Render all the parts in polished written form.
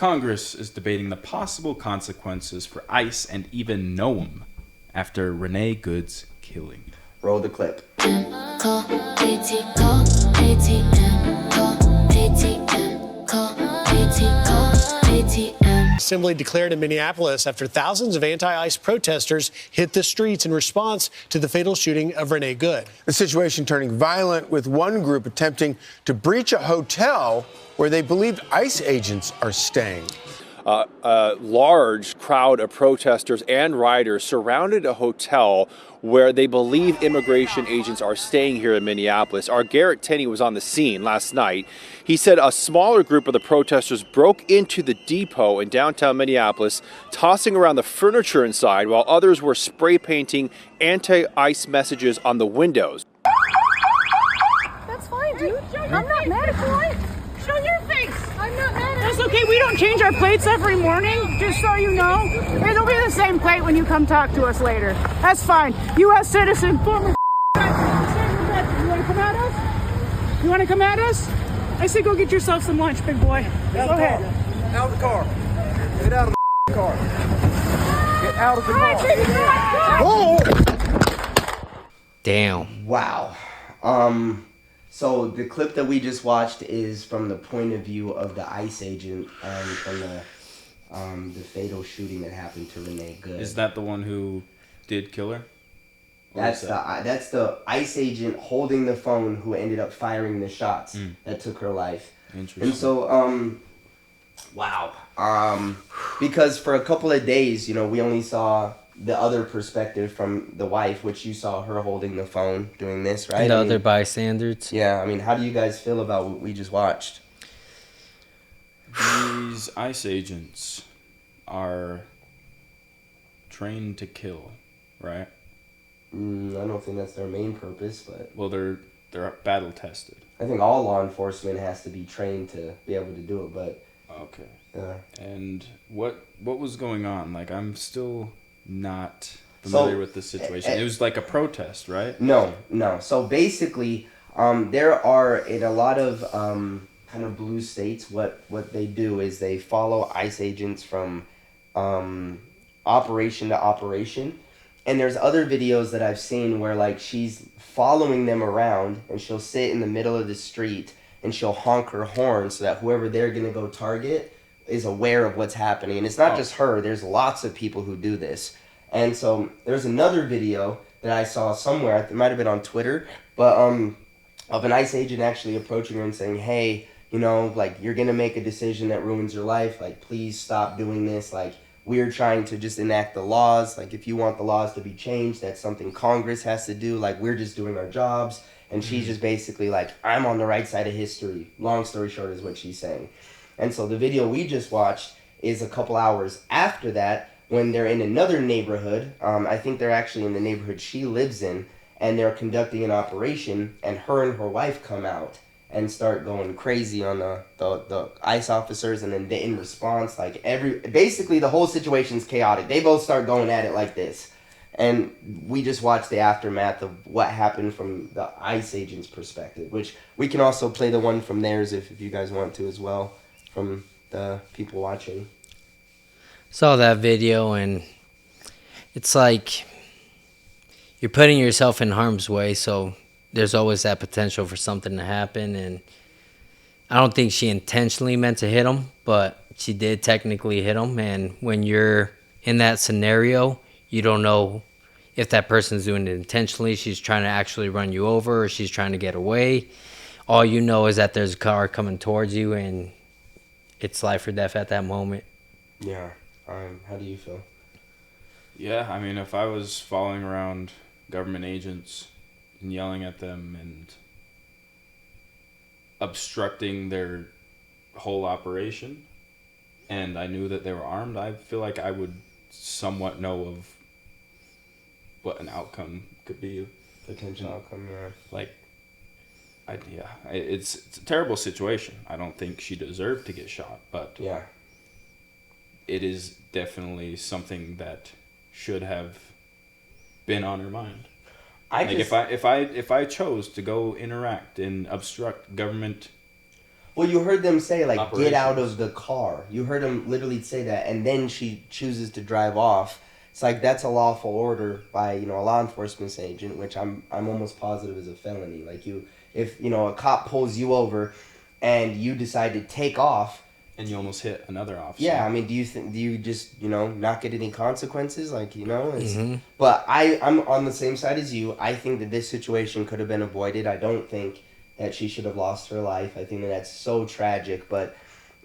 Congress is debating the possible consequences for ICE and even Noam after Renee Good's killing. Roll the clip. Assembly declared in Minneapolis after thousands of anti-ICE protesters hit the streets in response to the fatal shooting of Renee Good. The situation turning violent with one group attempting to breach a hotel where they believed ICE agents are staying. A large crowd of protesters and rioters surrounded a hotel where they believe immigration agents are staying here in Minneapolis. Our Garrett Tenney was on the scene last night. He said a smaller group of the protesters broke into the depot in downtown Minneapolis, tossing around the furniture inside, while others were spray painting anti-ICE messages on the windows. That's fine, dude. I'm not mad at you. Show your face. I'm not mad at you. That's okay. We don't change our plates every morning, just so you know. It'll be the same plate when you come talk to us later. That's fine. U.S. citizen, former. You want to come at us? You want to come at us? I say go get yourself some lunch, big boy. Go ahead. Out of the car. Get out of the car. Get out of the car. Oh! Damn. Wow. So the clip that we just watched is from the point of view of the ICE agent from the fatal shooting that happened to Renee Good. Is that the one who did kill her? That's the ICE agent holding the phone who ended up firing the shots that took her life. Interesting. And so, wow. Because for a couple of days, you know, we only saw the other perspective from the wife, which you saw her holding the phone doing this, right? And the other bystanders. Yeah, I mean, how do you guys feel about what we just watched? These ICE agents are trained to kill, right? I don't think that's their main purpose, but... Well, they're battle tested. I think all law enforcement has to be trained to be able to do it, but... Okay. Yeah. And what was going on? Like, I'm still not familiar with the situation. It was like a protest, right? No. So basically, there are, in a lot of kind of blue states, what they do is they follow ICE agents from operation to operation. And there's other videos that I've seen where, like, she's following them around and she'll sit in the middle of the street and she'll honk her horn so that whoever they're going to go target is aware of what's happening. And it's not just her. There's lots of people who do this. And so there's another video that I saw somewhere, it might have been on Twitter, but of an ICE agent actually approaching her and saying, hey, you know, like, you're going to make a decision that ruins your life. Like, please stop doing this. Like, we're trying to just enact the laws. Like, if you want the laws to be changed, that's something Congress has to do. Like, we're just doing our jobs. And she's just basically like, I'm on the right side of history. Long story short is what she's saying. And so the video we just watched is a couple hours after that when they're in another neighborhood. I think they're actually in the neighborhood she lives in. And they're conducting an operation. And her wife come out and start going crazy on the ICE officers, and then in response, like, basically the whole situation's chaotic. They both start going at it like this. And we just watched the aftermath of what happened from the ICE agent's perspective, which we can also play the one from theirs if you guys want to as well, from the people watching. Saw that video, and it's like you're putting yourself in harm's way, so there's always that potential for something to happen. And I don't think she intentionally meant to hit him, but she did technically hit him. And when you're in that scenario, you don't know if that person's doing it intentionally. She's trying to actually run you over, or she's trying to get away. All you know is that there's a car coming towards you, and it's life or death at that moment. Yeah. How do you feel? Yeah, I mean, if I was following around government agents and yelling at them and obstructing their whole operation, and I knew that they were armed, I feel like I would somewhat know of what an outcome could be. Potential outcome, yeah. Like, it's a terrible situation. I don't think she deserved to get shot, but yeah, it is definitely something that should have been on her mind. If I chose to go interact and obstruct government Well, you heard them say, like, get out operations. of the car. You heard them literally say that, and then she chooses to drive off. It's like, that's a lawful order by, a law enforcement agent, which I'm almost positive is a felony. Like, if, a cop pulls you over and you decide to take off, And you almost hit another officer. yeah, I mean, do you just, not get any consequences? Like, it's, Mm-hmm. but I'm on the same side as you. I think that this situation could have been avoided. I don't think that she should have lost her life. I think that that's so tragic. But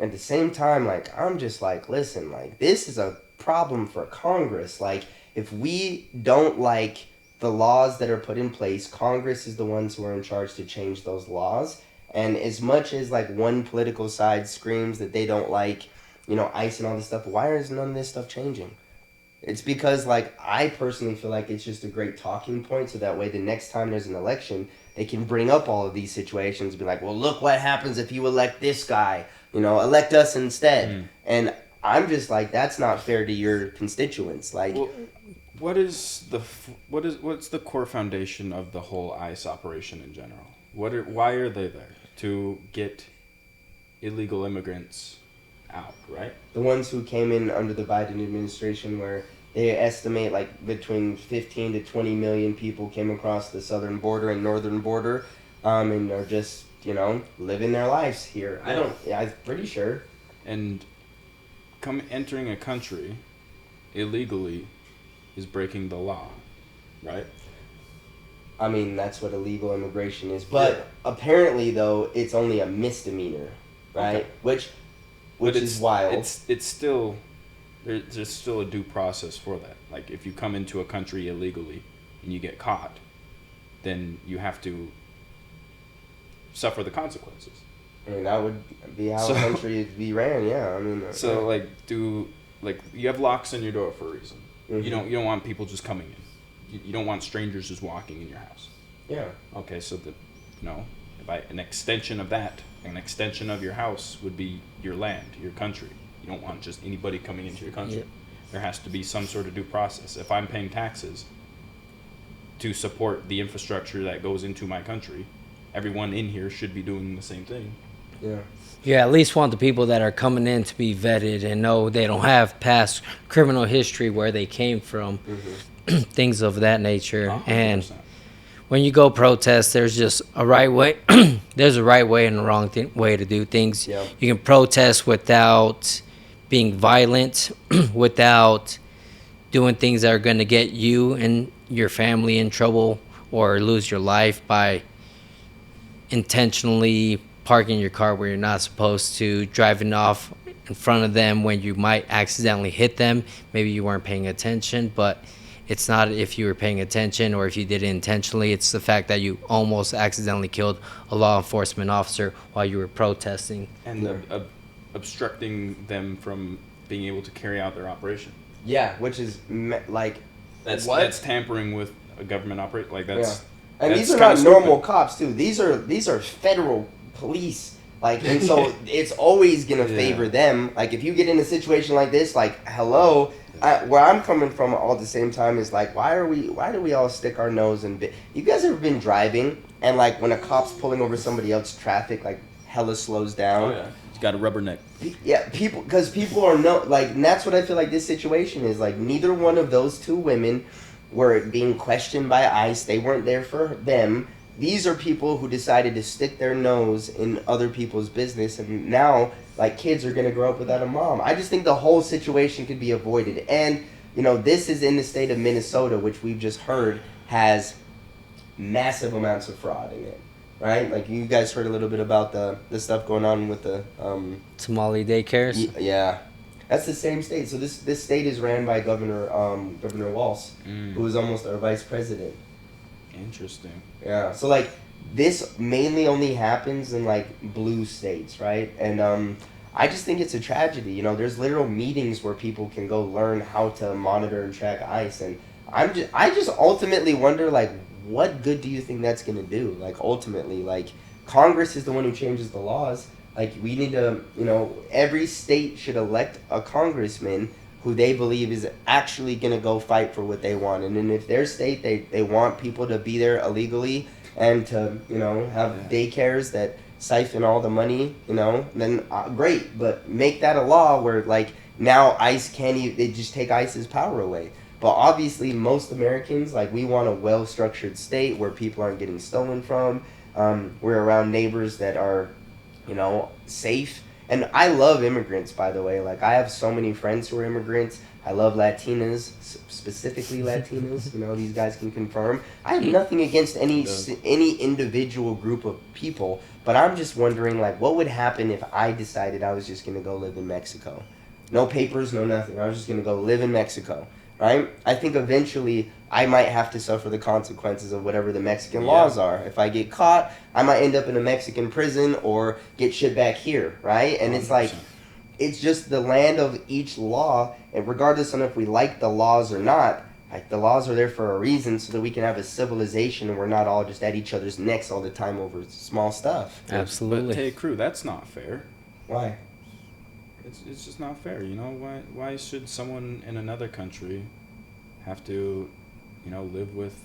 at the same time, like, I'm just like, listen, like, this is a problem for Congress. Like, if we don't like the laws that are put in place, Congress is the ones who are in charge to change those laws. And as much as, like, one political side screams that they don't like, ICE and all this stuff, why is none of this stuff changing? It's because, like, I personally feel like it's just a great talking point, so that way the next time there's an election, they can bring up all of these situations and be like, well, look what happens if you elect this guy, elect us instead. And I'm just like, that's not fair to your constituents. Like, Well, what's the core foundation of the whole ICE operation in general? Why are they there? To get illegal immigrants out, right? the ones who came in under the Biden administration, where they estimate like between 15 to 20 million people came across the southern border and northern border, and are just, living their lives here. I'm pretty sure. And entering a country illegally is breaking the law, right? I mean, that's what illegal immigration is. But apparently, though, it's only a misdemeanor, right? Okay. Which But is wild. It's still there's still a due process for that. Like, if you come into a country illegally and you get caught, then you have to suffer the consequences. I mean, that would be how a country would be ran. Yeah, I mean. So you have locks on your door for a reason. Mhm. You don't want people just coming in. You don't want strangers just walking in your house. Yeah. Okay, so an extension of that, an extension of your house would be your land, your country. You don't want just anybody coming into your country. Yep. There has to be some sort of due process. If I'm paying taxes to support the infrastructure that goes into my country, everyone in here should be doing the same thing. Yeah. You at least want the people that are coming in to be vetted and know they don't have past criminal history, where they came from, things of that nature. 100%. And when you go protest, there's just a right way. There's a right way and a wrong way to do things. Yeah. You can protest without being violent, without doing things that are going to get you and your family in trouble or lose your life by intentionally parking your car where you're not supposed to, driving off in front of them when you might accidentally hit them. Maybe you weren't paying attention, but it's not if you were paying attention or if you did it intentionally. It's the fact that you almost accidentally killed a law enforcement officer while you were protesting. And obstructing them from being able to carry out their operation. Yeah, which is like That's tampering with a government operation. Like, that's and that's these are kinda not normal stupid. cops too. These are federal police. Like, and so it's always gonna favor them. Like, if you get in a situation like this, like, hello, where I'm coming from all at the same time is like, why do we all stick our nose in? You guys ever been driving and like when a cop's pulling over somebody else's traffic, like hella slows down? Oh yeah, you got a rubberneck. Yeah, because people are and that's what I feel like this situation is. Like, neither one of those two women were being questioned by ICE. They weren't there for them. These are people who decided to stick their nose in other people's business, and now, like, kids are gonna grow up without a mom. I just think the whole situation could be avoided. And, this is in the state of Minnesota, which we've just heard has massive amounts of fraud in it. Right? Like, you guys heard a little bit about the stuff going on with the Somali daycares? Yeah, that's the same state. So this state is ran by Governor Walz, who is almost our vice president. Interesting. Yeah. So like this mainly only happens in like blue states, right? And I just think it's a tragedy. There's literal meetings where people can go learn how to monitor and track ICE, and I just ultimately wonder, like, what good do you think that's gonna do? Like, ultimately, like, Congress is the one who changes the laws. Like, we need to, every state should elect a congressman who they believe is actually going to go fight for what they want. And then if their state, they want people to be there illegally and to, have daycares that siphon all the money, then great. But make that a law where, like, now ICE can't even, they just take ICE's power away. But obviously, most Americans, like, we want a well-structured state where people aren't getting stolen from. We're around neighbors that are, safe. And I love immigrants, by the way. Like, I have so many friends who are immigrants. I love Latinas, specifically Latinas. These guys can confirm. I have nothing against any individual group of people, but I'm just wondering, like, what would happen if I decided I was just going to go live in Mexico? No papers, no nothing. I was just going to go live in Mexico, right? I think eventually I might have to suffer the consequences of whatever the Mexican laws are. If I get caught, I might end up in a Mexican prison or get shit back here, right? And 100%. It's like, it's just the land of each law, and regardless on if we like the laws or not, like, the laws are there for a reason so that we can have a civilization and we're not all just at each other's necks all the time over small stuff. Absolutely. But hey, crew, that's not fair. Why? It's just not fair, Why should someone in another country have to, live with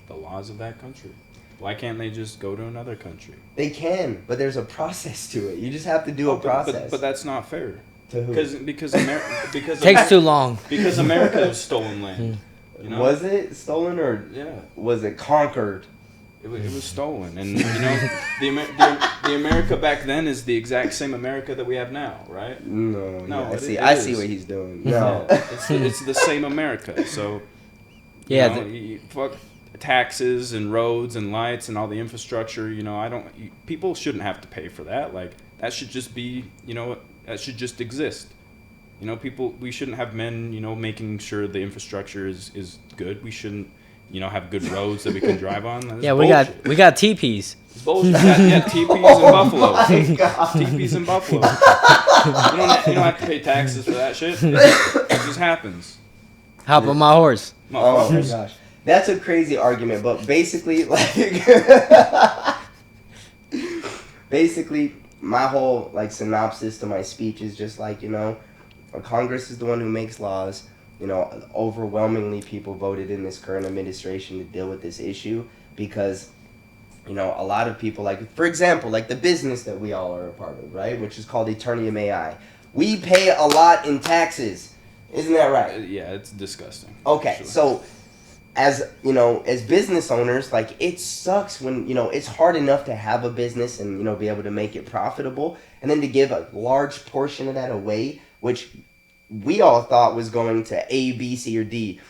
the laws of that country? Why can't they just go to another country? They can, but there's a process to it. You just have to do a process. But that's not fair. To who? Because takes too long. Because America is stolen land. Was it stolen or was it conquered? It was stolen, and the America back then is the exact same America that we have now, right? No. Yeah, I see what he's doing. No, it's the same America. So fuck taxes and roads and lights and all the infrastructure. People shouldn't have to pay for that. Like, that should just be, that should just exist. We shouldn't have men, making sure the infrastructure is good. We shouldn't, have good roads that we can drive on. That's bullshit. we got teepees. It's bullshit. Yeah, teepees and buffalo. Teepees and buffalo. You don't have to pay taxes for that shit. It just happens. Hop on my horse. Oh my gosh. That's a crazy argument, but basically, my whole, synopsis to my speech is just Congress is the one who makes laws. Overwhelmingly people voted in this current administration to deal with this issue because, a lot of people, for example, the business that we all are a part of, right, which is called Eternium AI. We pay a lot in taxes. Isn't that right? Yeah, it's disgusting. Okay, actually. So as business owners, it sucks when, it's hard enough to have a business and, be able to make it profitable, and then to give a large portion of that away, which we all thought was going to A, B, C, or D.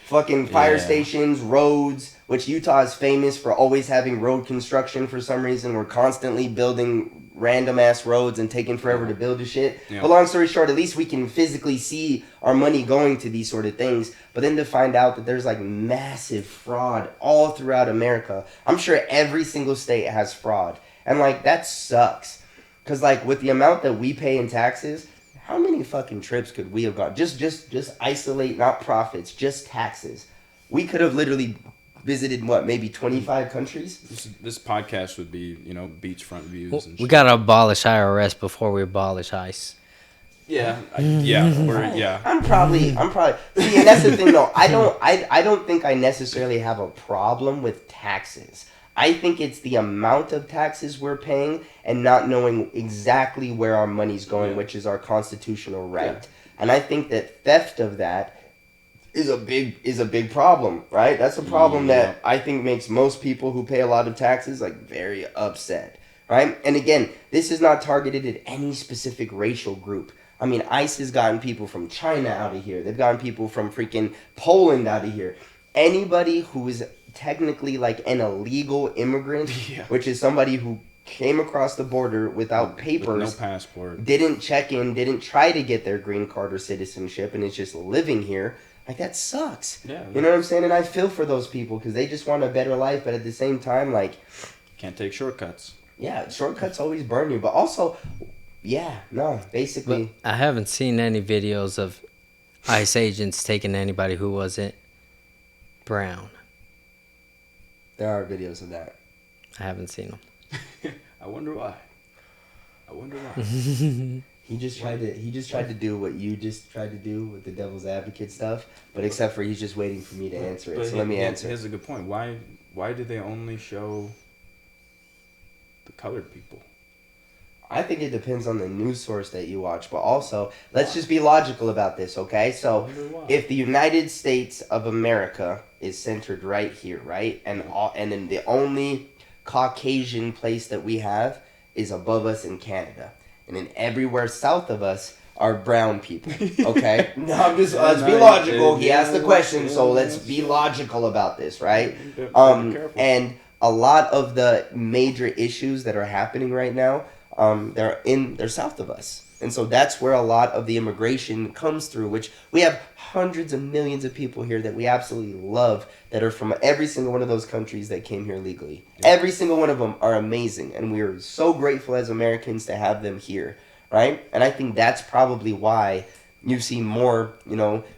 Fucking fire stations, roads, which Utah is famous for always having road construction for some reason. We're constantly building random-ass roads and taking forever to build the shit. Yeah. But long story short, at least we can physically see our money going to these sort of things. But then to find out that there's, massive fraud all throughout America. I'm sure every single state has fraud. And, that sucks. Because, with the amount that we pay in taxes, how many fucking trips could we have gone? Just isolate, not profits, just taxes. We could have literally visited, maybe 25 countries? This podcast would be, beachfront views and shit. We got to abolish IRS before we abolish ICE. Yeah. I'm probably. See, and that's the thing, though. I don't think I necessarily have a problem with taxes. I think it's the amount of taxes we're paying and not knowing exactly where our money's going, which is our constitutional right. Yeah. And I think that theft of that is a big problem, right? That's a problem that I think makes most people who pay a lot of taxes very upset, right? And again, this is not targeted at any specific racial group. I mean, ICE has gotten people from China out of here. They've gotten people from freaking Poland out of here. Anybody who is technically an illegal immigrant, which is somebody who came across the border without papers, with no passport, didn't check in, didn't try to get their green card or citizenship, and is just living here, that sucks. Yeah, you know what I'm saying? And I feel for those people because they just want a better life, but at the same time, can't take shortcuts. Yeah, shortcuts always burn you, but also, basically. But I haven't seen any videos of ICE agents taking anybody who wasn't brown. There are videos of that. I haven't seen them. I wonder why. He just tried to do what you just tried to do with the devil's advocate stuff, but except for he's just waiting for me to answer it. So let me answer. Here's a good point. Why do they only show the colored people? I think it depends on the news source that you watch, but also let's just be logical about this, okay? So if the United States of America is centered right here, right, and then the only Caucasian place that we have is above us in Canada, and then everywhere south of us are brown people, okay? No, I'm just let's be logical. He asked the question, so let's be logical about this, right? And a lot of the major issues that are happening right now. They're south of us. And so that's where a lot of the immigration comes through, which we have hundreds of millions of people here that we absolutely love that are from every single one of those countries that came here legally. Yeah. Every single one of them are amazing. And we are so grateful as Americans to have them here, right? And I think that's probably why you see more,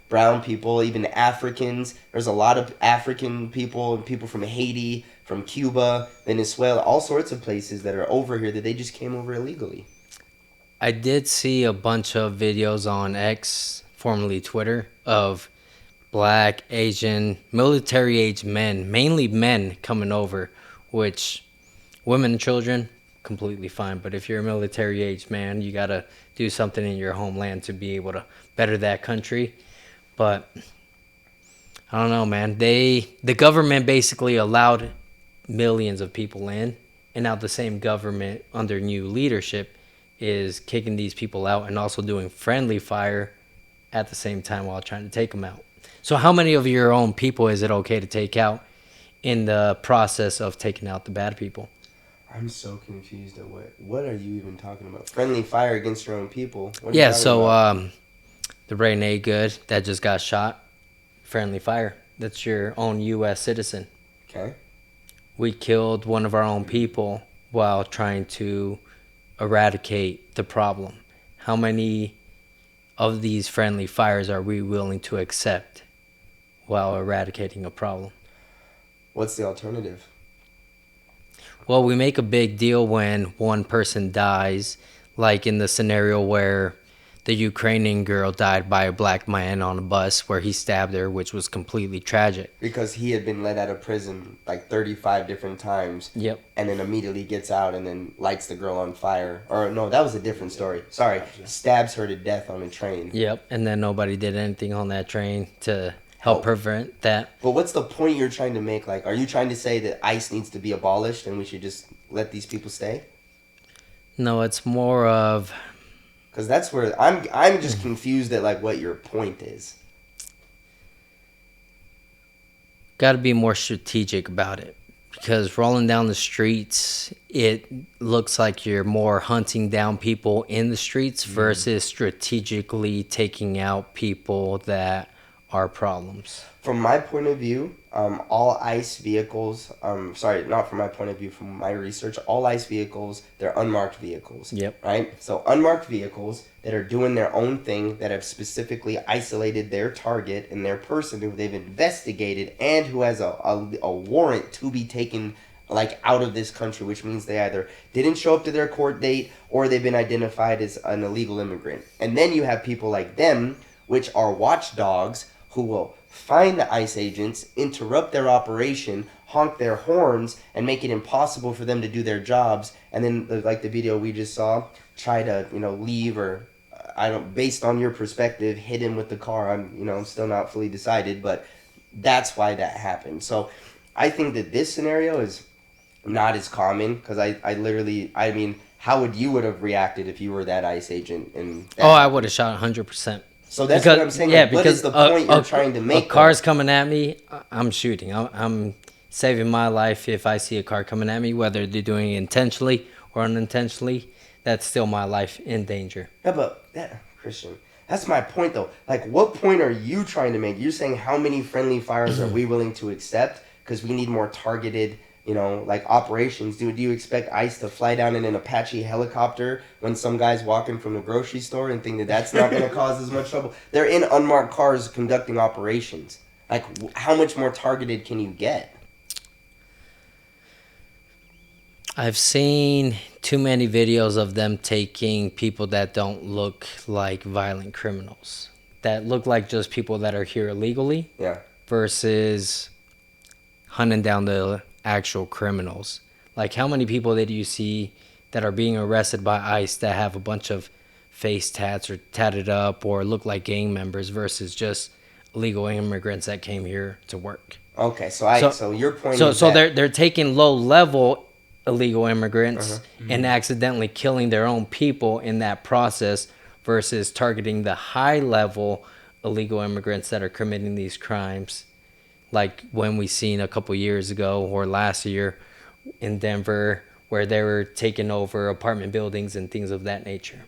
brown people, even Africans. There's a lot of African people and people from Haiti, from Cuba, Venezuela, all sorts of places that are over here that they just came over illegally. I did see a bunch of videos on X, formerly Twitter, of black, Asian, military-age men, mainly men, coming over, which women and children, completely fine. But if you're a military-age man, you got to do something in your homeland to be able to better that country. But I don't know, man. The government basically allowed millions of people in, and now the same government under new leadership is kicking these people out and also doing friendly fire at the same time while trying to take them out. So how many of your own people is it okay to take out in the process of taking out the bad people? I'm so confused at what are you even talking about? Friendly fire against your own people? Yeah, so the Rene Good that just got shot, friendly fire. That's your own U.S. citizen. Okay. We killed one of our own people while trying to eradicate the problem. How many of these friendly fires are we willing to accept while eradicating a problem? What's the alternative? Well, we make a big deal when one person dies, like in the scenario where the Ukrainian girl died by a black man on a bus where he stabbed her, which was completely tragic. Because he had been let out of prison like 35 different times. Yep. And then immediately gets out and then lights the girl on fire. Or no, that was a different story. Sorry. Stabs her to death on a train. Yep. And then nobody did anything on that train to help prevent that. But what's the point you're trying to make? Like, are you trying to say that ICE needs to be abolished and we should just let these people stay? No, it's more of... Because that's where I'm just confused at like what your point is. Got to be more strategic about it, because rolling down the streets, it looks like you're more hunting down people in the streets versus strategically taking out people that are problems. From my point of view, all ICE vehicles, sorry, not from my point of view, from my research, all ICE vehicles, they're unmarked vehicles. Yep. Right? So unmarked vehicles that are doing their own thing, that have specifically isolated their target and their person who they've investigated and who has a warrant to be taken like out of this country, which means they either didn't show up to their court date or they've been identified as an illegal immigrant. And then you have people like them, which are watchdogs, who will find the ICE agents, interrupt their operation, honk their horns, and make it impossible for them to do their jobs. And then, like the video we just saw, try to leave, or based on your perspective, hit him with the car. I'm still not fully decided, but that's why that happened. So I think that this scenario is not as common, because I mean, how would you have reacted if you were that ICE agent? I would have shot 100%. So that's what I'm saying. Yeah, what is the point you're trying to make? A car's coming at me, I'm shooting. I'm saving my life if I see a car coming at me, whether they're doing it intentionally or unintentionally. That's still my life in danger. Yeah, but Christian, that's my point though. Like, what point are you trying to make? You're saying how many friendly fires are we willing to accept because we need more targeted, like operations. Do you expect ICE to fly down in an Apache helicopter when some guy's walking from the grocery store and think that that's not going to cause as much trouble? They're in unmarked cars conducting operations. Like, how much more targeted can you get? I've seen too many videos of them taking people that don't look like violent criminals, that look like just people that are here illegally. Yeah. Versus hunting down the actual criminals. Like, how many people did you see that are being arrested by ICE that have a bunch of face tats or tatted up or look like gang members versus just illegal immigrants that came here to work? Okay, so your point is so that they're taking low level illegal immigrants and accidentally killing their own people in that process versus targeting the high level illegal immigrants that are committing these crimes, like when we seen a couple years ago or last year in Denver where they were taking over apartment buildings and things of that nature.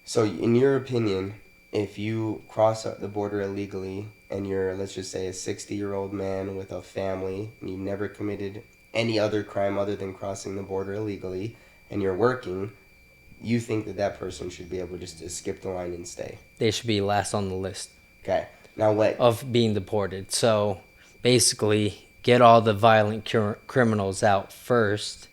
So in your opinion, if you cross the border illegally and you're, let's just say, a 60-year-old man with a family and you've never committed any other crime other than crossing the border illegally and you're working, you think that that person should be able just to skip the line and stay? They should be last on the list. Okay. Now what? Of being deported. So basically, get all the violent criminals out first,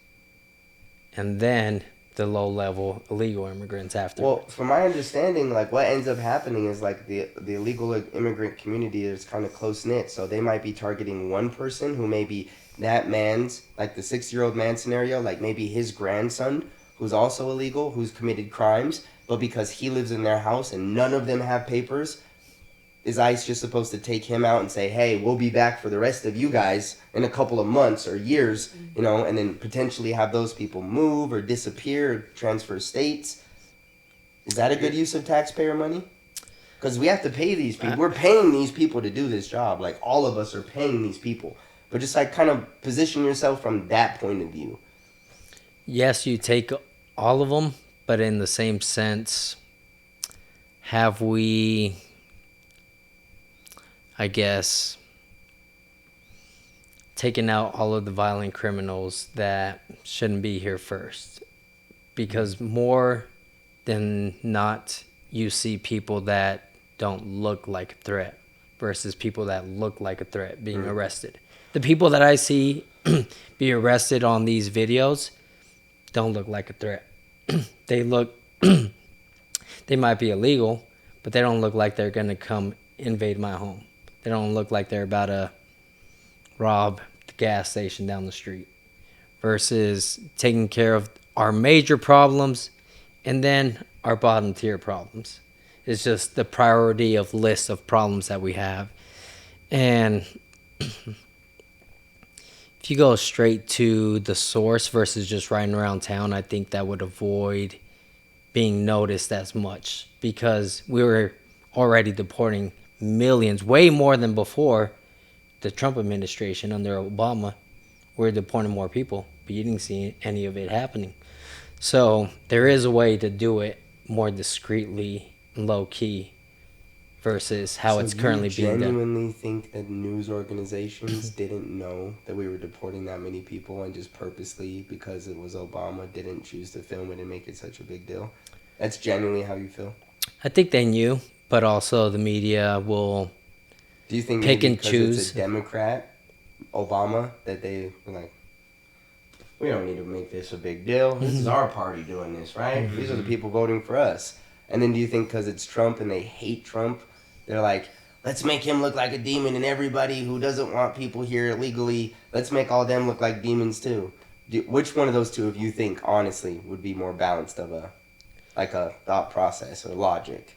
and then the low-level illegal immigrants after. Well, from my understanding, like what ends up happening is like the illegal immigrant community is kind of close-knit. So they might be targeting one person who may be that man's, like the 60-year-old man scenario, like maybe his grandson, who's also illegal, who's committed crimes, but because he lives in their house and none of them have papers, is ICE just supposed to take him out and say, hey, we'll be back for the rest of you guys in a couple of months or years, you know, and then potentially have those people move or disappear or transfer states? Is that a good use of taxpayer money? Because we have to pay these people. We're paying these people to do this job. Like, all of us are paying these people. But just, like, kind of position yourself from that point of view. Yes, you take all of them, but in the same sense, have we, I guess, taken out all of the violent criminals that shouldn't be here first? Because more than not, you see people that don't look like a threat versus people that look like a threat being arrested. The people that I see be arrested on these videos don't look like a threat. They look, they might be illegal, but they don't look like they're going to come invade my home. They don't look like they're about to rob the gas station down the street. Versus taking care of our major problems and then our bottom tier problems. It's just the priority of list of problems that we have. And if you go straight to the source versus just riding around town, I think that would avoid being noticed as much, because we were already deporting millions, way more than before the Trump administration under Obama. We're deporting more people, but you didn't see any of it happening. So there is a way to do it more discreetly, low key, versus how it's currently being done. Do you genuinely think that news organizations didn't know that we were deporting that many people and just purposely, because it was Obama, didn't choose to film it and make it such a big deal? That's genuinely how you feel? I think they knew, but also the media will Do you think pick maybe and because choose. it's a Democrat, Obama, that they were like, we don't need to make this a big deal. This is our party doing this, right? These are the people voting for us. And then do you think because it's Trump and they hate Trump, they're like, let's make him look like a demon, and everybody who doesn't want people here illegally, let's make all them look like demons too? Which one of those two, if you think, honestly, would be more balanced of a thought process or logic?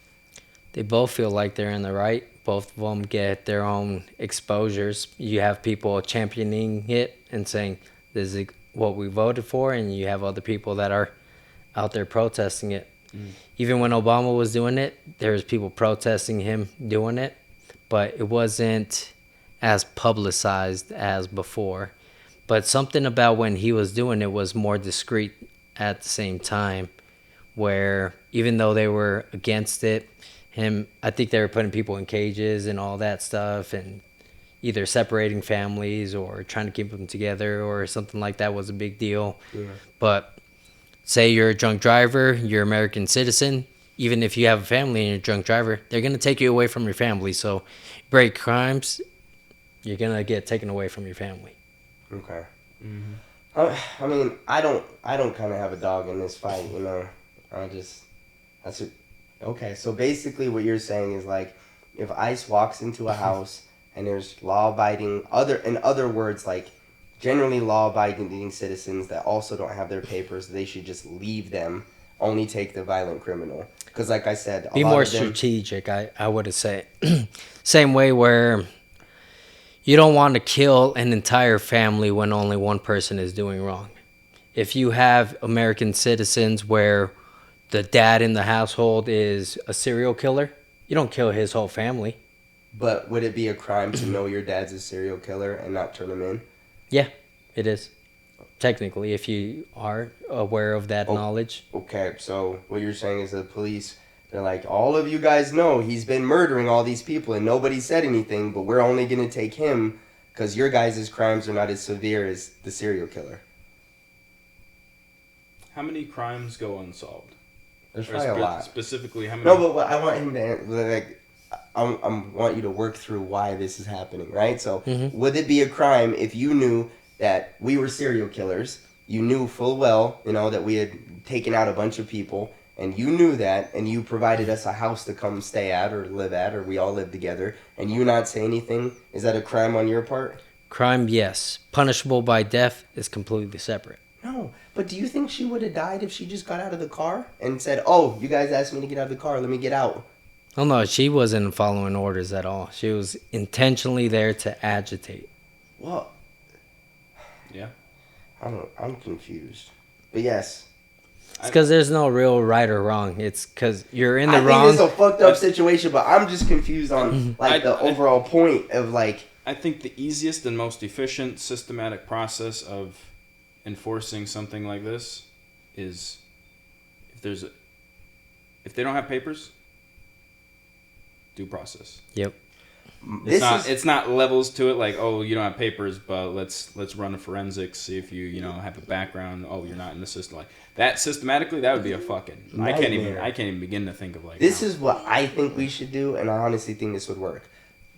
They both feel like they're in the right. Both of them get their own exposures. You have people championing it and saying, this is what we voted for, and you have other people that are out there protesting it. Even when Obama was doing it, there was people protesting him doing it, but it wasn't as publicized as before. But something about when he was doing it was more discreet at the same time, where even though they were against it, I think they were putting people in cages and all that stuff, and either separating families or trying to keep them together or something like that was a big deal. Yeah. But say you're a drunk driver, you're an American citizen, even if you have a family and you're a drunk driver, they're going to take you away from your family. So break crimes, you're going to get taken away from your family. Okay. Mm-hmm. I mean, I don't kind of have a dog in this fight, you know. Okay, so basically what you're saying is, like, if ICE walks into a house and there's law-abiding, in other words, like, generally law-abiding citizens that also don't have their papers, they should just leave them, only take the violent criminal. Because like I said, be more strategic, I would say. Same way where you don't want to kill an entire family when only one person is doing wrong. If you have American citizens where the dad in the household is a serial killer, you don't kill his whole family. But would it be a crime to know your dad's a serial killer and not turn him in? Yeah, it is. Technically, if you are aware of that knowledge. Okay, so what you're saying is the police, they're like, all of you guys know he's been murdering all these people and nobody said anything, but we're only going to take him because your guys' crimes are not as severe as the serial killer. How many crimes go unsolved? There's probably a lot. Specifically, how many? No, but what I want him to, like, I want you to work through why this is happening, right? So, would it be a crime if you knew that we were serial killers? You knew full well, that we had taken out a bunch of people, and you knew that, and you provided us a house to come stay at or live at, or we all live together, and you not say anything? Is that a crime on your part? Crime, yes. Punishable by death is completely separate. No, but do you think she would have died if she just got out of the car and said, "Oh, you guys asked me to get out of the car, let me get out"? Oh no, she wasn't following orders at all. She was intentionally there to agitate. Well, yeah. I'm confused. But yes. It's because there's no real right or wrong. It's because you're in the wrong. I think it's a fucked up situation, but I'm just confused on the overall point of like. I think the easiest and most efficient systematic process of enforcing something like this is if they don't have papers, due process. Yep. It's not levels to it like, oh, you don't have papers, but let's run a forensics, see if you have a background. Oh, you're not in the system. Like that systematically, that would be a fucking nightmare. I can't even begin to think of like this is what I think we should do, and I honestly think this would work.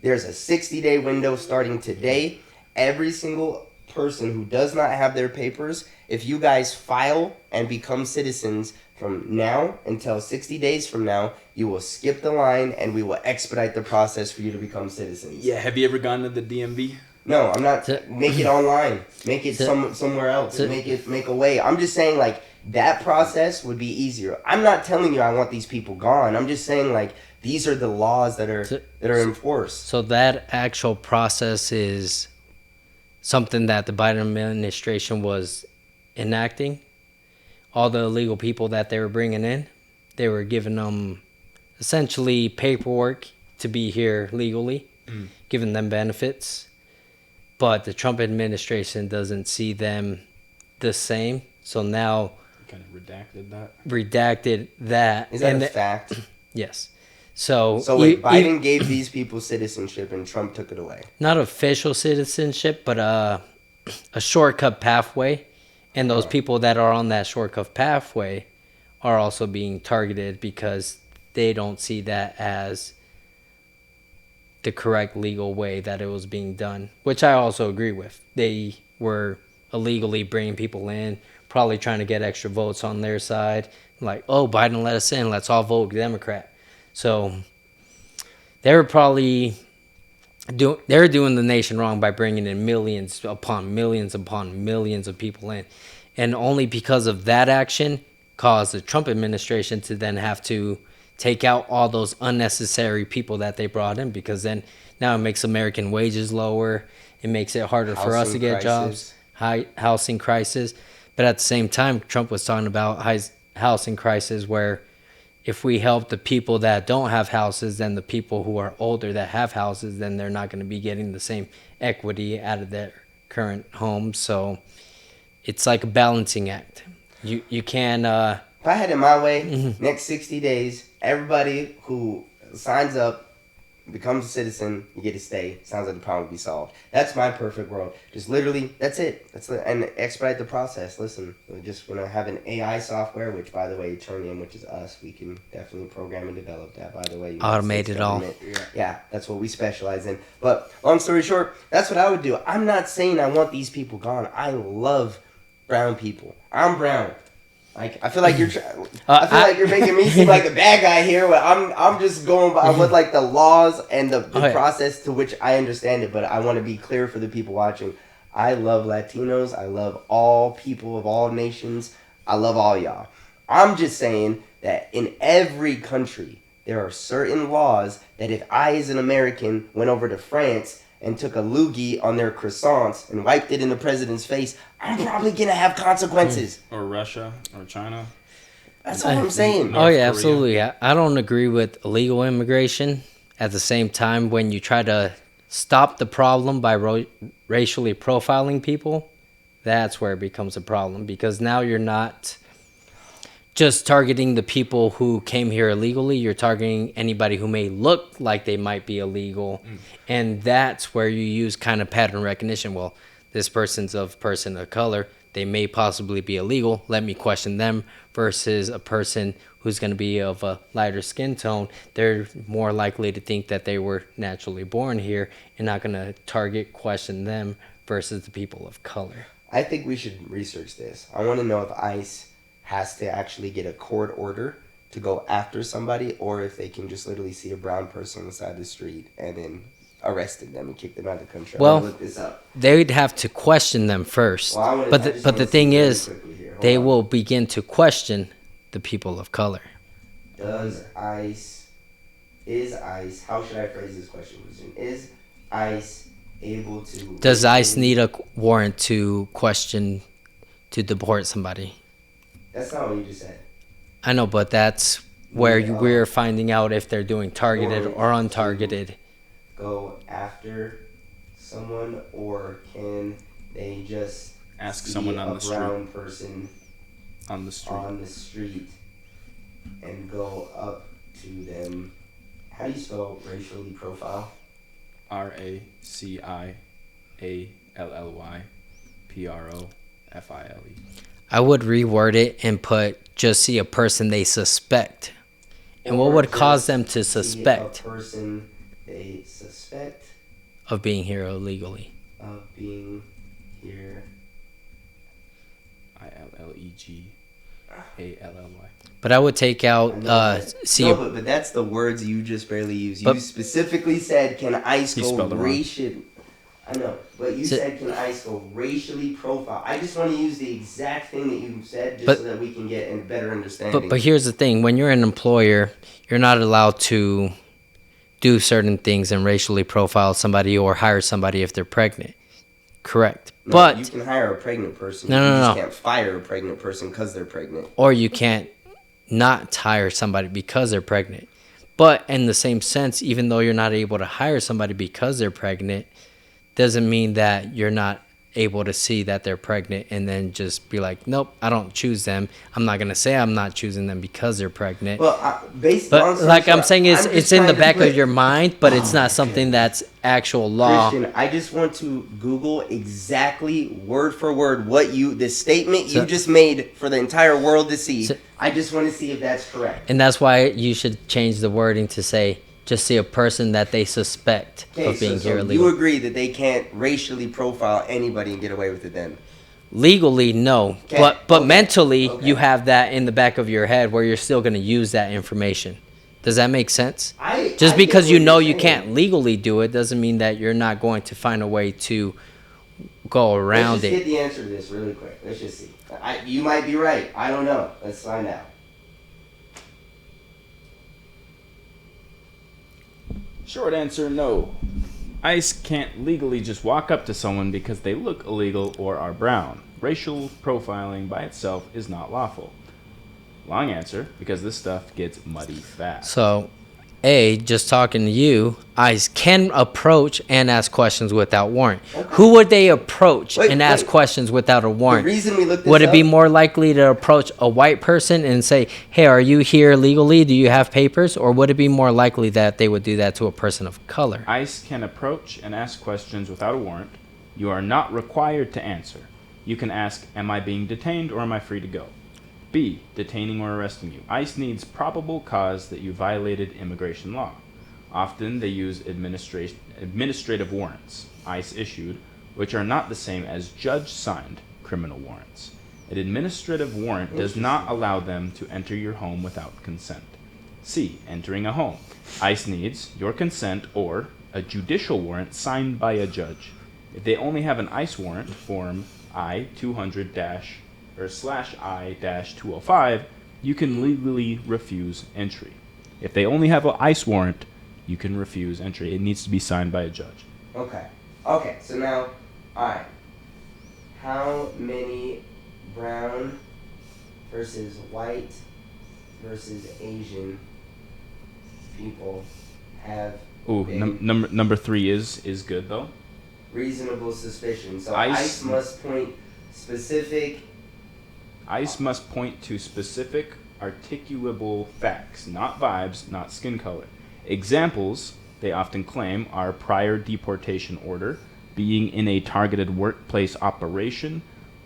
There's a 60-day window starting today. Every single person who does not have their papers, if you guys file and become citizens from now until 60 days from now, you will skip the line and we will expedite the process for you to become citizens. Yeah, have you ever gone to the DMV? No, I'm not. Make it online. Make it somewhere else. Make a way. I'm just saying, like, that process would be easier. I'm not telling you I want these people gone. I'm just saying, like, these are the laws that are enforced. So that actual process is something that the Biden administration was enacting. All the illegal people that they were bringing in, they were giving them essentially paperwork to be here legally, giving them benefits. But the Trump administration doesn't see them the same. So now... kind of redacted that. Is that a fact? Yes. So wait, Biden gave these people citizenship and Trump took it away. Not official citizenship, but a shortcut pathway. And those people that are on that shortcut pathway are also being targeted because they don't see that as the correct legal way that it was being done, which I also agree with. They were illegally bringing people in, probably trying to get extra votes on their side. Like, oh, Biden let us in, let's all vote Democrat. So they were probably doing the nation wrong by bringing in millions upon millions of people in. And only because of that action caused the Trump administration to then have to take out all those unnecessary people that they brought in, because then now it makes American wages lower. It makes it harder for us to get jobs. High housing crisis. But at the same time, Trump was talking about housing crisis where if we help the people that don't have houses, then the people who are older that have houses, then they're not going to be getting the same equity out of their current homes. So it's like a balancing act. You can... if I had it my way, next 60 days, everybody who signs up, becomes a citizen, you get to stay. Sounds like the problem would be solved. That's my perfect world. Just literally, that's it. And expedite the process. Listen, we're just going to have an AI software, which, by the way, Eternium, which is us, we can definitely program and develop that, by the way. Automate it all. Yeah, that's what we specialize in. But long story short, that's what I would do. I'm not saying I want these people gone. I love brown people. I'm brown. Like, I feel like you're like you're making me seem like a bad guy here. But I'm just going by what like the laws and the process to which I understand it. But I want to be clear for the people watching. I love Latinos. I love all people of all nations. I love all y'all. I'm just saying that in every country, there are certain laws that if I, as an American, went over to France and took a loogie on their croissants and wiped it in the president's face, I'm probably going to have consequences. Or Russia or China. That's all I'm saying. Oh, yeah, absolutely. I don't agree with illegal immigration. At the same time, when you try to stop the problem by racially profiling people, that's where it becomes a problem, because now you're not just targeting the people who came here illegally. You're targeting anybody who may look like they might be illegal. And that's where you use kind of pattern recognition. Well, this person's a person of color. They may possibly be illegal. Let me question them, versus a person who's going to be of a lighter skin tone. They're more likely to think that they were naturally born here and not going to question them versus the people of color. I think we should research this. I want to know if ICE has to actually get a court order to go after somebody, or if they can just literally see a brown person on the side of the street and then arrested them and kick them out of the country. Well, look this up. They'd have to question them first. Well, but the thing is, they will begin to question the people of color. Is ICE, how should I phrase this question? Is ICE able to... Does ICE need a warrant to deport somebody? That's not what you just said. I know, but that's where we're finding out if they're doing targeted or untargeted. Go after someone, or can they just ask someone on the street, brown person on the street and go up to them? How do you spell racially profile? RACIALLYPROFILE. I would reword it and put just see a person they suspect. And what would cause them to suspect? A person they suspect of being here illegally. ILLEGALLY. But I would take out but that's the words you just barely used. You specifically said, can ICE go racial? I know, but you said, can ICE go racially profile? I just want to use the exact thing that you said, so that we can get a better understanding. But here's the thing: when you're an employer, you're not allowed to do certain things and racially profile somebody or hire somebody if they're pregnant. Correct. No, but you can hire a pregnant person. You just can't fire a pregnant person because they're pregnant. Or you can't not hire somebody because they're pregnant. But in the same sense, even though you're not able to hire somebody because they're pregnant, doesn't mean that you're not able to see that they're pregnant and then just be like, nope, I don't choose them. I'm not going to say I'm not choosing them because they're pregnant. Well, I'm saying it's in the back of your mind, but it's not something that's actual law. Christian, I just want to Google exactly word for word the statement you just made for the entire world to see. I just want to see if that's correct. And that's why you should change the wording to say, just see a person that they suspect of being here illegal. You agree that they can't racially profile anybody and get away with it then? Legally, no. But mentally, you have that in the back of your head where you're still going to use that information. Does that make sense? Just because you know you can't legally do it doesn't mean that you're not going to find a way to go around it. Let's just get the answer to this really quick. Let's just see. You might be right. I don't know. Let's find out. Short answer, no. ICE can't legally just walk up to someone because they look illegal or are brown. Racial profiling by itself is not lawful. Long answer, because this stuff gets muddy fast. So, just talking to you, ICE can approach and ask questions without warrant. Okay. Who would they approach and ask questions without a warrant? The reason we looked this would it be more likely to approach a white person and say, hey, are you here legally? Do you have papers? Or would it be more likely that they would do that to a person of color? ICE can approach and ask questions without a warrant. You are not required to answer. You can ask, am I being detained or am I free to go? B, detaining or arresting you. ICE needs probable cause that you violated immigration law. Often they use administrative warrants, ICE issued, which are not the same as judge-signed criminal warrants. An administrative warrant does not allow them to enter your home without consent. C, entering a home. ICE needs your consent or a judicial warrant signed by a judge. If they only have an ICE warrant, form I-200-/I-205, you can legally refuse entry. If they only have an ICE warrant, you can refuse entry. It needs to be signed by a judge. Okay. Okay, so now, alright. How many brown versus white versus Asian people have Ooh, number 3 is good though. reasonable suspicion? So ICE ICE must point specific. ICE must point to specific, articulable facts, not vibes, not skin color. Examples they often claim are prior deportation order, being in a targeted workplace operation,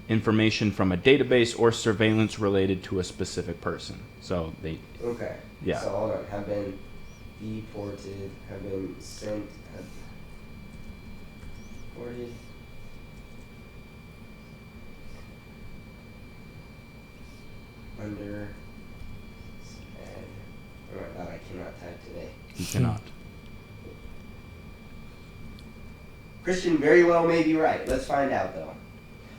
information from a database, or surveillance related to a specific person. So they. Okay. Yeah. So hold on. Have been deported. Have been sent. Have deported. Under. Oh my God! I cannot type today. You cannot. Christian very well may be right. Let's find out though.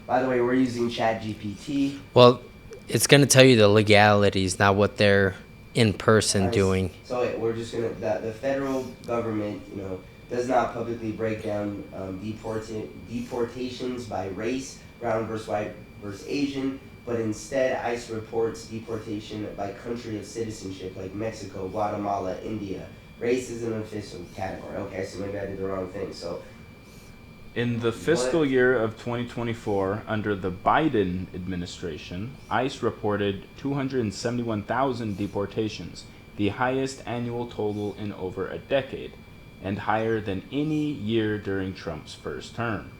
By the way, we're using ChatGPT. Well, it's going to tell you the legalities, not what they're in person doing. So we're just gonna the federal government, does not publicly break down deportations by race, brown versus white versus Asian, but instead ICE reports deportation by country of citizenship, like Mexico, Guatemala, India. Race is an official category. Okay, so maybe I did the wrong thing. So. In the fiscal year of 2024, under the Biden administration, ICE reported 271,000 deportations, the highest annual total in over a decade, and higher than any year during Trump's first term.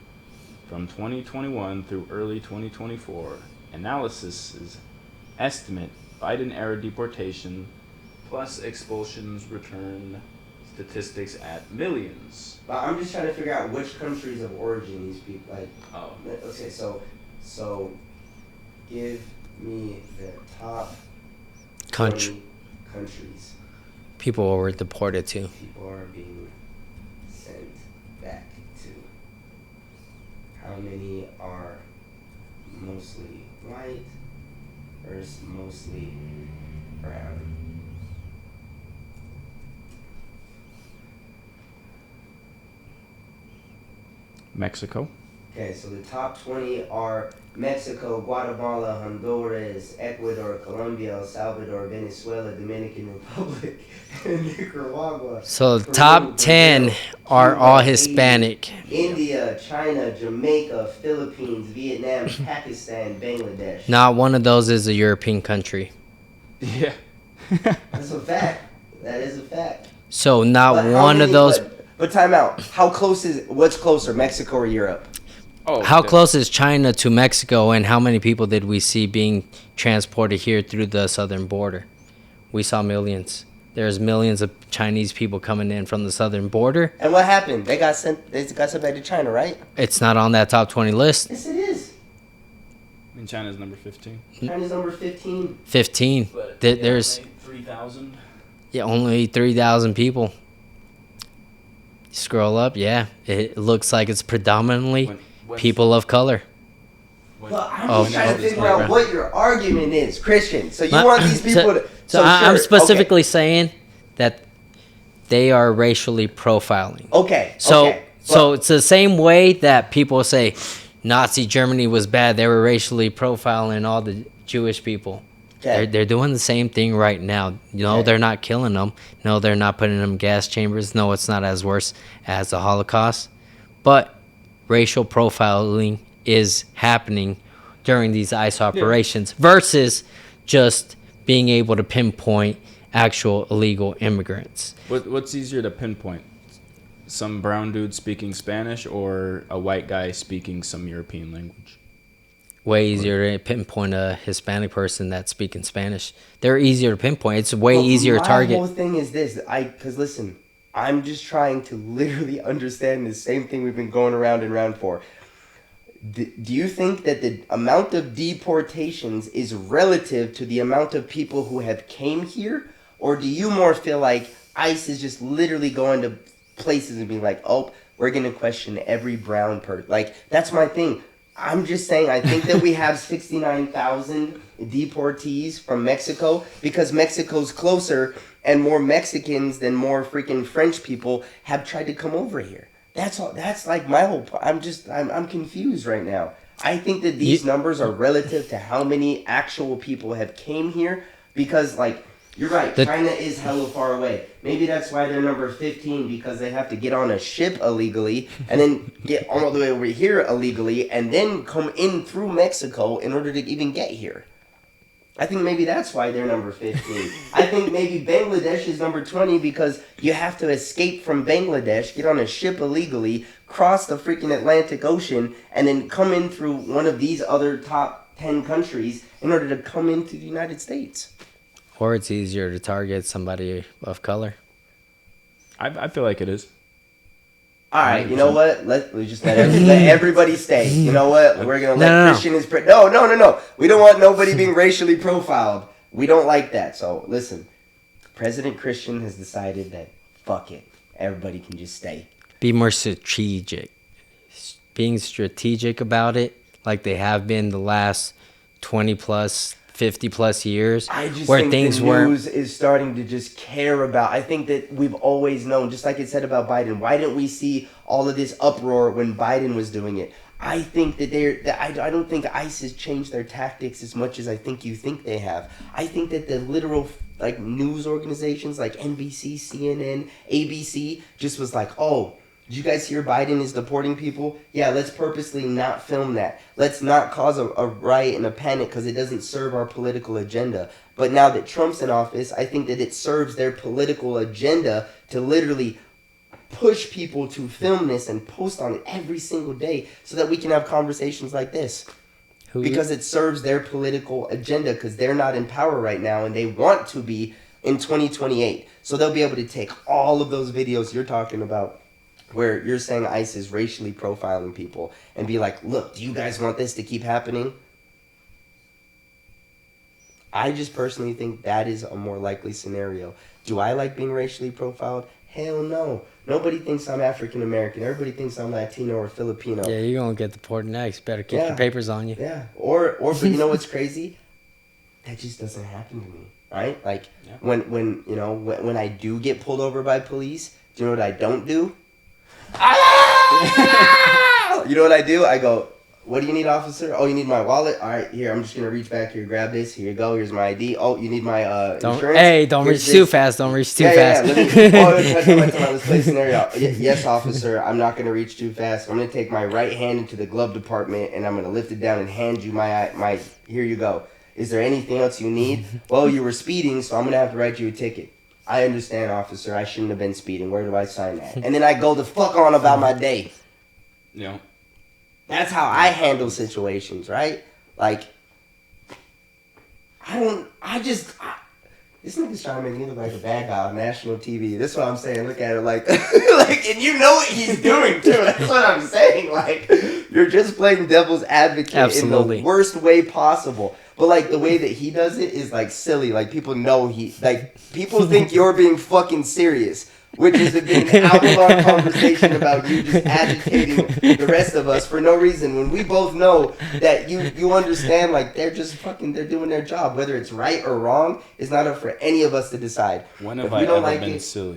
From 2021 through early 2024, analysis estimate Biden-era deportation plus expulsions return statistics at millions. But I'm just trying to figure out which countries of origin these people Oh. Okay, so give me the top Countries people were deported to. People are being sent back to. How many are mostly white versus mostly brown? Mexico. Okay, so the top 20 are Mexico, Guatemala, Honduras, Ecuador, Colombia, El Salvador, Venezuela, Dominican Republic, and Nicaragua. So the top 10 are all Hispanic. India, China, Jamaica, Philippines, Vietnam, Pakistan, Bangladesh. Not one of those is a European country. Yeah. That's a fact. That is a fact. So not one of those. But time out. What's closer, Mexico or Europe? Oh, how close is China to Mexico, and how many people did we see being transported here through the southern border? We saw millions. There's millions of Chinese people coming in from the southern border. And what happened? They got sent back to China, right? It's not on that top 20 list. Yes, it is. And China's number 15. China's number 15. 15. But There's 3,000. Yeah, only 3,000 people. Scroll up, yeah. It looks like it's predominantly people of color. Well, I'm just trying to figure out what your argument is, Christian. So you want these people to... I'm specifically saying that they are racially profiling. Okay. So it's the same way that people say Nazi Germany was bad. They were racially profiling all the Jewish people. Okay. They're doing the same thing right now. No, they're not killing them. No, they're not putting them in gas chambers. No, it's not as worse as the Holocaust. But racial profiling is happening during these ICE operations versus just being able to pinpoint actual illegal immigrants. What's easier to pinpoint? Some brown dude speaking Spanish or a white guy speaking some European language? Way easier to pinpoint a Hispanic person that's speaking Spanish. They're easier to pinpoint. It's way easier to target. My whole thing is this. Because listen, I'm just trying to literally understand the same thing we've been going around and around for. Do you think that the amount of deportations is relative to the amount of people who have came here? Or do you more feel like ICE is just literally going to places and being like, oh, we're going to question every brown person. Like, that's my thing. I'm just saying, I think that we have 69,000 deportees from Mexico because Mexico's closer and more Mexicans than more freaking French people have tried to come over here. That's all. That's like my whole. I'm confused right now. I think that these numbers are relative to how many actual people have came here because, like, you're right, China is hella far away. Maybe that's why they're number 15 because they have to get on a ship illegally and then get all the way over here illegally and then come in through Mexico in order to even get here. I think maybe that's why they're number 15. I think maybe Bangladesh is number 20 because you have to escape from Bangladesh, get on a ship illegally, cross the freaking Atlantic Ocean, and then come in through one of these other top 10 countries in order to come into the United States. Or it's easier to target somebody of color. I feel like it is. All right, you know what? Let everybody stay. You know what? We're going to let Christian is... No. We don't want nobody being racially profiled. We don't like that. So, listen. President Christian has decided that, fuck it. Everybody can just stay. Be more strategic. Being strategic about it, like they have been the last 20 plus 50 plus years, I just where think things the news is starting to just care about. I think that we've always known, just like it said about Biden. Why didn't we see all of this uproar when Biden was doing it? I think that I don't think ICE has changed their tactics as much as I think you think they have. I think that the literal like news organizations like NBC, CNN, ABC just was like, oh, did you guys hear Biden is deporting people? Yeah, let's purposely not film that. Let's not cause a riot and a panic because it doesn't serve our political agenda. But now that Trump's in office, I think that it serves their political agenda to literally push people to film this and post on it every single day so that we can have conversations like this. Because it serves their political agenda because they're not in power right now and they want to be in 2028. So they'll be able to take all of those videos you're talking about where you're saying ICE is racially profiling people and be like, look, do you guys want this to keep happening? I just personally think that is a more likely scenario. Do I like being racially profiled? Hell no. Nobody thinks I'm African American. Everybody thinks I'm Latino or Filipino. Yeah, you're going to get deported next. Better keep your papers on you. Yeah. Or but you know what's crazy? That just doesn't happen to me. Right? Like when I do get pulled over by police, do you know what I don't do? You know what I do? I go, what do you need, officer? Oh, you need my wallet? All right, here, I'm just going to reach back here, grab this. Here you go. Here's my ID. Oh, you need my insurance? Hey, don't reach too fast. Don't reach too fast. Let's play scenario. Yes, officer, I'm not going to reach too fast. I'm going to take my right hand into the glove department, and I'm going to lift it down and hand you my here you go. Is there anything else you need? Well, you were speeding, so I'm going to have to write you a ticket. I understand, officer. I shouldn't have been speeding. Where do I sign that? And then I go the fuck on about my day. Yeah. That's how I handle situations, right? Like, this nigga's trying to make me look like a bad guy on national TV. That's what I'm saying. Look at it like, and you know what he's doing too. That's what I'm saying. Like, you're just playing devil's advocate in the worst way possible. But, like, the way that he does it is, like, silly. Like, people know people think you're being fucking serious, which has been an hour-long conversation about you just agitating the rest of us for no reason. When we both know that you understand, like, they're doing their job. Whether it's right or wrong is not up for any of us to decide. When have I ever been silly?